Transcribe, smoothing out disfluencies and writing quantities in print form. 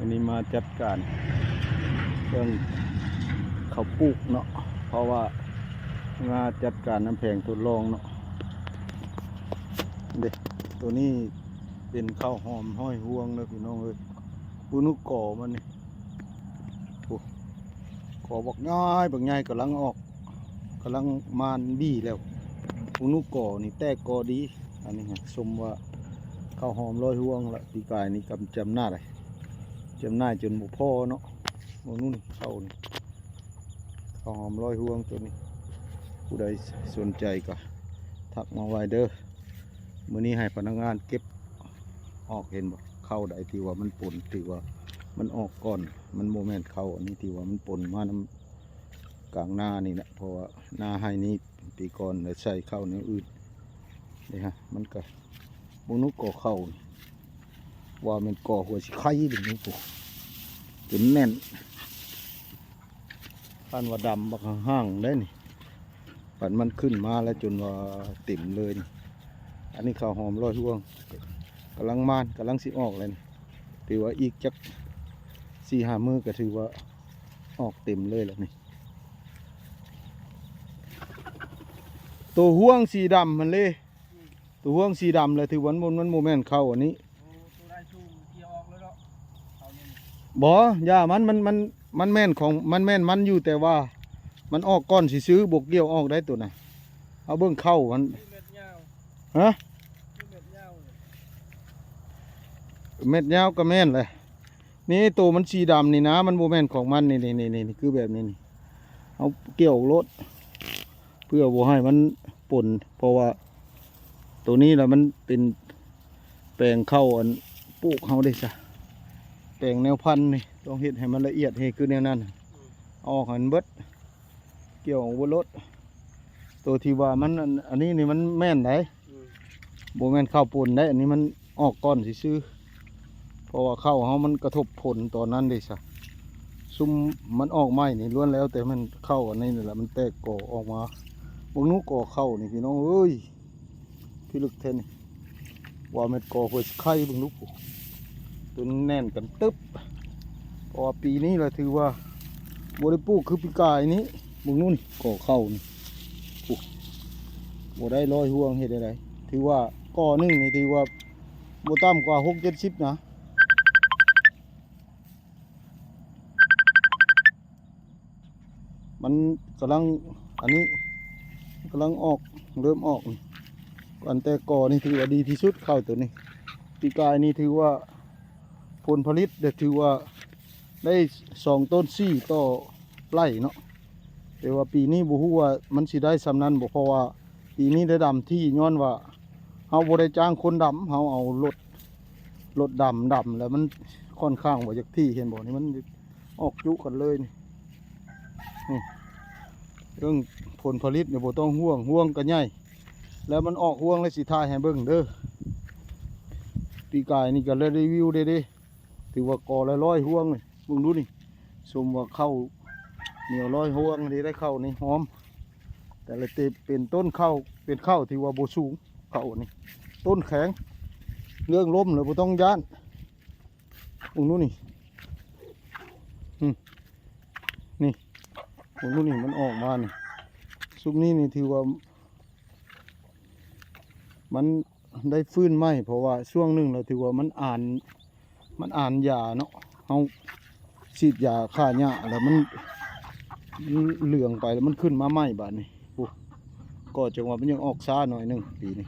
วันนี้มาจัดการเรื่องเขาปลูกเนาะเพราะว่ามาจัดการน้ำแพงทดลองเนาะเด็กตัวนี้เป็นข้าวหอมห้อยห่วงเลยพี่น้องเอ้ยปูนุกก่อมันนี่ก่อบอกง่ายบอกง่ายกำลังออกกำลังมานบี้แล้วปูนุกก่อนี่แตกก่อดีอันนี้ชมว่าข้าวหอมร้อยห่วงละปีกายนี่จำหน้าเลยจำหน้าจนหมูพ่อเนาะโมนุ่นเข้านี่ข้าวหอมร้อยห่วงตัวนี้ผู้ใดสนใจก็ทักมาไว้เด้อมื้อนี้ให้พนักงานเก็บออกเห็นบ่เข้าใดที่ว่ามันปนที่ว่ามันออกก่อนมันโมเมนต์เข้าอันนี้ที่ว่ามันปนมาน้ำกลางหน้านี่แหละเพราะว่าหน้าให้นี้ปีก่อนเลยใส่เข้าเนื้ออื่นนี่ฮะมันก็บุนุกก่อเข้าว่ามันก่อหัวสิไข่หรือนี่ปุ๊จนแน่นพันว่าดำบักห่างได้นี่ปันมันขึ้นมาแล้วจนว่าติ่มเลยนี่อันนี้ข้าวหอมร้อยห่วงกำลังมานกำลังสิออกเลยถือว่าอีกจัก4-5 มื้อก็ถือว่าออกเต็มเลยแล้วนี่ตัวห่วงสีดำมันเลยตัวห่วงสีดำเลยถือวันมันโมเมนต์เข้าอันนี้บ่ย่ามันแม่นของมันแม่นมันอยู่แต่ว่ามันออกก้อนสิซื้อบกเกี่ยวออกได้ตัวน่ะเอาเบื้องเข้ามันฮะเม็ดยาวก็แม่นเลยนี่ตัวมันสีดำนี่นะมันโมเมนต์ของมันนี่คือแบบนี้นี่เอาเกี่ยวรถเพื่อบ่ให้มันป่นเพราะว่าตัวนี้แหละมันเป็นแปลงเข้าอันปลูกเขาได้จ้ะแปลงแนวพันธุ์นี่ต้องเฮ็ดให้มันละเอียดให้คือแนวนั้นออกหันเบิดเกี่ยวบนรถตัวที่ว่ามันอันนี้นี่มันแม่นได้โบแม่นข้าวป่นได้อันนี้มันออกก้อนสิซื้อเพราะว่าข้าวเขามันกระทบผลตอนนั้นได้จ้ะซุ่มมันออกไม้นี่ล้วนแล้วแต่มันเข้าอันนี้นี่แหละมันแตกก่อออกมาบางนู้ก่อเข้านี่พี่น้องเอ้ยพี่ลึกเทนว่าเม็ดก่อเพื่อไข่บางนู้ตัวแน่นกันตึ๊บเพราะว่าปีนี้เราถือว่าบริปลูกคือปีกายนี้บางนู้นก่อเข้านี่บ่ได้ร้อยห่วงเห็ดอะไรถือว่าก่อหนึ่งนี่ถือว่าบ่ต่ำกว่า60-70นะมันกำลังอันนี้กำลังออกเริ่มออกก่อนแต่ก่อนี่ถือว่าดีที่สุดเข้าตัวนี้ปีกายนี่ถือว่าผลผลิตเดี๋ยวถือว่าได้2 ต้น4ต่อไร่เนาะแต่ว่าปีนี้บ่ฮู้ว่ามันสิได้สำนั้นบ่เพราะว่าปีนี้ได้ดำที่ย้อนว่าเฮาบ่ได้จ้างคนดำเฮาเอารถดำแล้วมันค่อนข้างบ่จากที่เห็นบ่นี่มันออกจุกันเลยนี่เรื่องผลผลิตเนี่ยบ่ต้องห่วงกันใหญ่แล้วมันออกห่วงเลยสิทายให้เบิ่งเด้อปีกายนี่ก็เลยรีวิวได้ถือว่าก่อละ100ห่วงเลยเบิ่งดูนี่ชมว่าเข้าเหนียว100ห่วงนี่ได้เข้านี่หอมแต่ละเตเป็นต้นเข้าเป็นเข้าที่ว่าบ่สูงเข้านี่ต้นแข็งเรื่องล้มเลยบ่ต้องย่านเบิ่งดูนี่นี่เบิ่งดูนี่มันออกมานี่ซุปนี้นี่ถือว่ามันได้ฟื้นไหมเพราะว่าช่วงหนึ่งเราถือว่ามันอ่านยาเนาะเอาฉีดยาฆ่าหญ้าแล้วมันเหลืองไปแล้วมันขึ้นมาไหมบาดนี้ก็จังหวะมันยังออกช้าหน่อยหนึ่งปีนี้